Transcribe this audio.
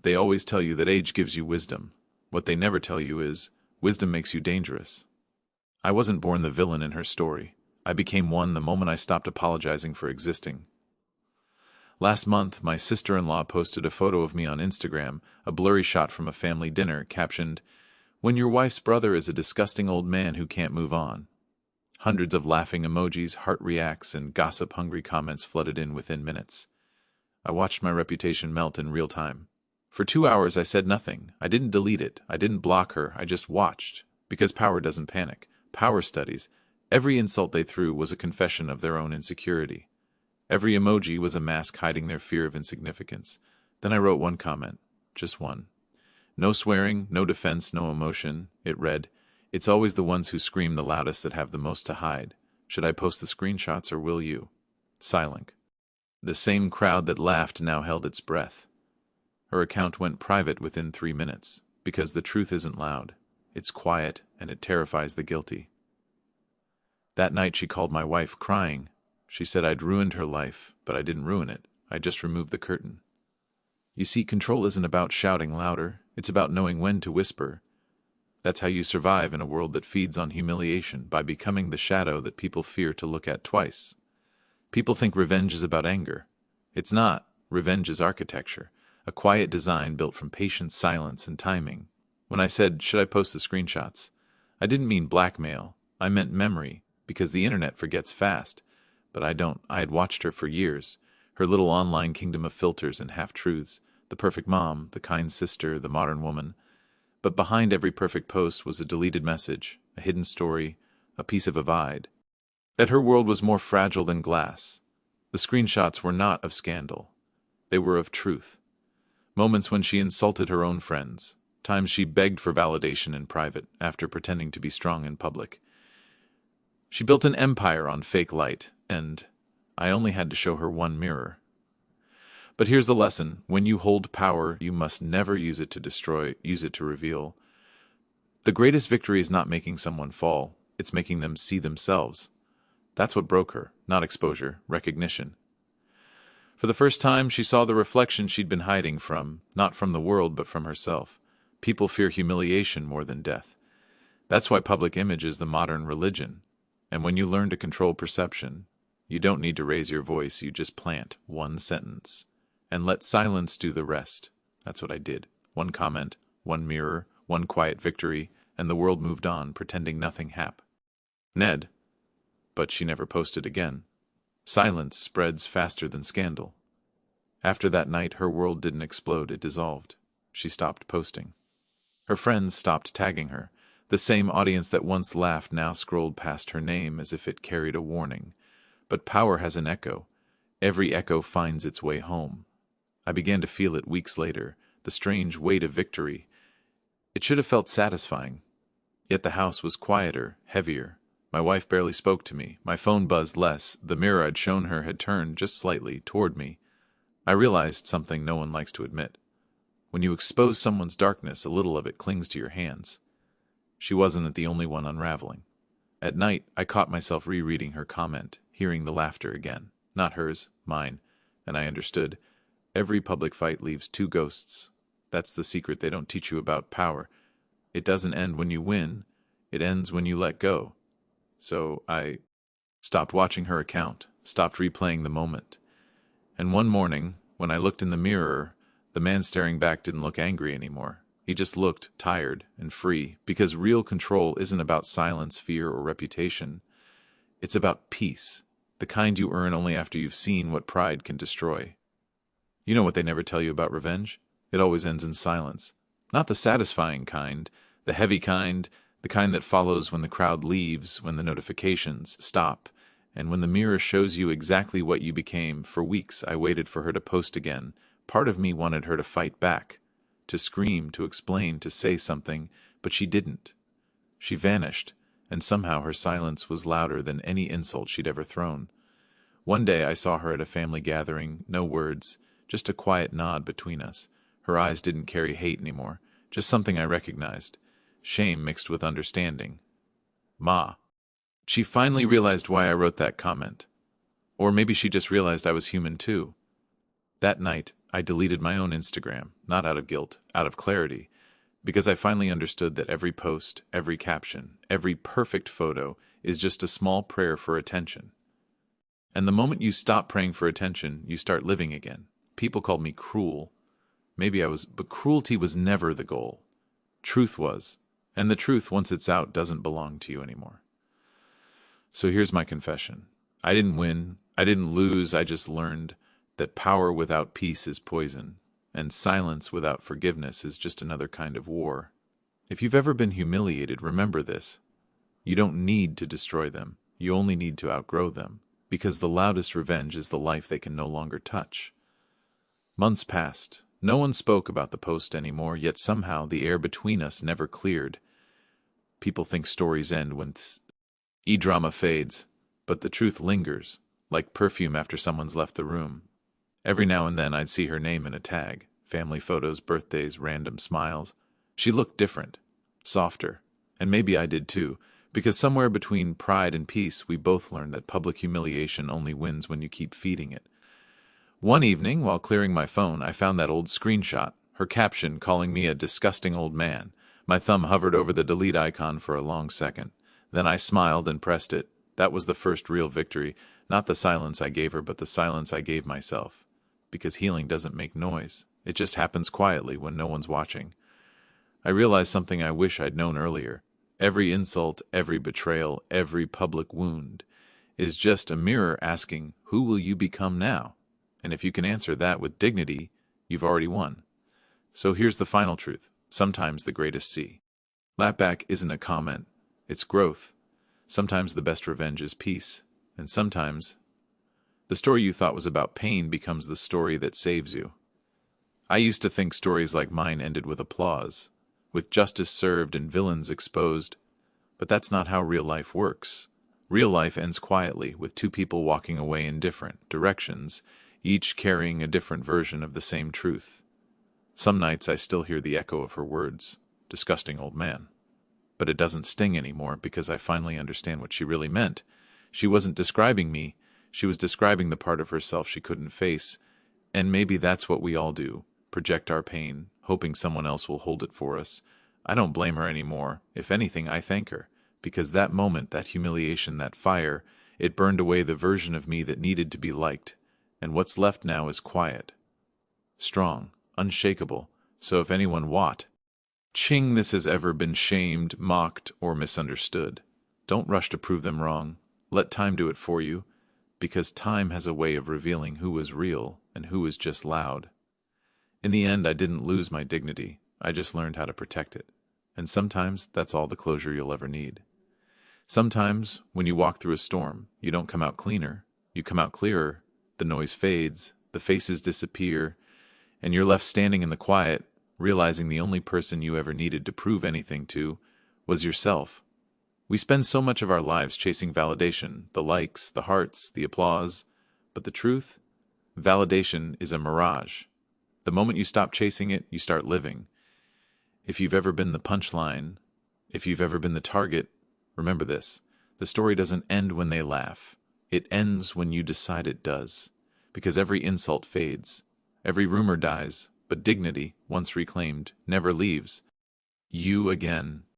They always tell you that age gives you wisdom. What they never tell you is, wisdom makes you dangerous. I wasn't born the villain in her story. I became one the moment I stopped apologizing for existing. Last month, my sister-in-law posted a photo of me on Instagram, a blurry shot from a family dinner, captioned, "When your wife's brother is a disgusting old man who can't move on." Hundreds of laughing emojis, heart reacts, and gossip-hungry comments flooded in within minutes. I watched my reputation melt in real time. For 2 hours I said nothing. I didn't delete it. I didn't block her. I just watched. Because power doesn't panic. Power studies. Every insult they threw was a confession of their own insecurity. Every emoji was a mask hiding their fear of insignificance. Then I wrote one comment. Just one. No swearing, no defense, no emotion. It read, "It's always the ones who scream the loudest that have the most to hide. Should I post the screenshots or will you?" Silent. The same crowd that laughed now held its breath. Her account went private within 3 minutes, because the truth isn't loud. It's quiet, and it terrifies the guilty. That night she called my wife, crying. She said I'd ruined her life, but I didn't ruin it. I just removed the curtain. You see, control isn't about shouting louder. It's about knowing when to whisper. That's how you survive in a world that feeds on humiliation, by becoming the shadow that people fear to look at twice. People think revenge is about anger. It's not. Revenge is architecture, a quiet design built from patience, silence, and timing. When I said, "Should I post the screenshots?" I didn't mean blackmail. I meant memory, because the internet forgets fast. But I don't. I had watched her for years, her little online kingdom of filters and half-truths, the perfect mom, the kind sister, the modern woman. But behind every perfect post was a deleted message, a hidden story, a piece of avide. That her world was more fragile than glass. The screenshots were not of scandal. They were of truth. Moments when she insulted her own friends. Times she begged for validation in private, after pretending to be strong in public. She built an empire on fake light, and I only had to show her one mirror. But here's the lesson. When you hold power, you must never use it to destroy, use it to reveal. The greatest victory is not making someone fall. It's making them see themselves. That's what broke her, not exposure, recognition. For the first time, she saw the reflection she'd been hiding from, not from the world, but from herself. People fear humiliation more than death. That's why public image is the modern religion. And when you learn to control perception, you don't need to raise your voice, you just plant one sentence. And let silence do the rest. That's what I did. One comment, one mirror, one quiet victory, and the world moved on, pretending nothing happened. Ned. But she never posted again. Silence spreads faster than scandal. After that night, her world didn't explode, it dissolved. She stopped posting. Her friends stopped tagging her. The same audience that once laughed now scrolled past her name as if it carried a warning. But power has an echo. Every echo finds its way home. I began to feel it weeks later, the strange weight of victory. It should have felt satisfying. Yet the house was quieter, heavier. My wife barely spoke to me. My phone buzzed less. The mirror I'd shown her had turned just slightly toward me. I realized something no one likes to admit. When you expose someone's darkness, a little of it clings to your hands. She wasn't the only one unraveling. At night, I caught myself rereading her comment, hearing the laughter again. Not hers, mine. And I understood. Every public fight leaves two ghosts. That's the secret they don't teach you about power. It doesn't end when you win. It ends when you let go. So I stopped watching her account, stopped replaying the moment. And one morning, when I looked in the mirror, the man staring back didn't look angry anymore. He just looked tired and free, because real control isn't about silence, fear, or reputation. It's about peace, the kind you earn only after you've seen what pride can destroy. You know what they never tell you about revenge? It always ends in silence. Not the satisfying kind, the heavy kind, the kind that follows when the crowd leaves, when the notifications stop, and when the mirror shows you exactly what you became. For weeks I waited for her to post again. Part of me wanted her to fight back, to scream, to explain, to say something, but she didn't. She vanished, and somehow her silence was louder than any insult she'd ever thrown. One day I saw her at a family gathering, no words, just a quiet nod between us. Her eyes didn't carry hate anymore, just something I recognized. Shame mixed with understanding. Ma. She finally realized why I wrote that comment. Or maybe she just realized I was human too. That night, I deleted my own Instagram, not out of guilt, out of clarity, because I finally understood that every post, every caption, every perfect photo is just a small prayer for attention. And the moment you stop praying for attention, you start living again. People called me cruel. Maybe I was, but cruelty was never the goal. Truth was. And the truth, once it's out, doesn't belong to you anymore. So here's my confession. I didn't win. I didn't lose. I just learned that power without peace is poison, and silence without forgiveness is just another kind of war. If you've ever been humiliated, remember this. You don't need to destroy them. You only need to outgrow them, because the loudest revenge is the life they can no longer touch. Months passed. No one spoke about the post anymore, yet somehow the air between us never cleared. People think stories end when e-drama fades, but the truth lingers, like perfume after someone's left the room. Every now and then I'd see her name in a tag, family photos, birthdays, random smiles. She looked different, softer, and maybe I did too, because somewhere between pride and peace we both learned that public humiliation only wins when you keep feeding it. One evening, while clearing my phone, I found that old screenshot, her caption calling me a disgusting old man. My thumb hovered over the delete icon for a long second. Then I smiled and pressed it. That was the first real victory, not the silence I gave her, but the silence I gave myself. Because healing doesn't make noise. It just happens quietly when no one's watching. I realized something I wish I'd known earlier. Every insult, every betrayal, every public wound is just a mirror asking, who will you become now? And if you can answer that with dignity, you've already won. So here's the final truth. Sometimes the greatest lapback isn't a comment, it's growth. Sometimes the best revenge is peace. And sometimes the story you thought was about pain becomes the story that saves you. I used to think stories like mine ended with applause, with justice served and villains exposed. But that's not how real life works. Real life ends quietly, with two people walking away in different directions, each carrying a different version of the same truth. Some nights I still hear the echo of her words, disgusting old man. But it doesn't sting anymore because I finally understand what she really meant. She wasn't describing me, she was describing the part of herself she couldn't face. And maybe that's what we all do, project our pain, hoping someone else will hold it for us. I don't blame her anymore. If anything, I thank her. Because that moment, that humiliation, that fire, it burned away the version of me that needed to be liked. And what's left now is quiet, strong, unshakable. So if anyone watching this has ever been shamed, mocked, or misunderstood, don't rush to prove them wrong. Let time do it for you, because time has a way of revealing who was real and who was just loud. In the end, I didn't lose my dignity. I just learned how to protect it. And sometimes that's all the closure you'll ever need. Sometimes, when you walk through a storm, you don't come out cleaner. You come out clearer. The noise fades, the faces disappear, and you're left standing in the quiet, realizing the only person you ever needed to prove anything to was yourself. We spend so much of our lives chasing validation, the likes, the hearts, the applause. But the truth? Validation is a mirage. The moment you stop chasing it, you start living. If you've ever been the punchline, if you've ever been the target, remember this. The story doesn't end when they laugh. It ends when you decide it does. Because every insult fades. Every rumor dies. But dignity, once reclaimed, never leaves you again.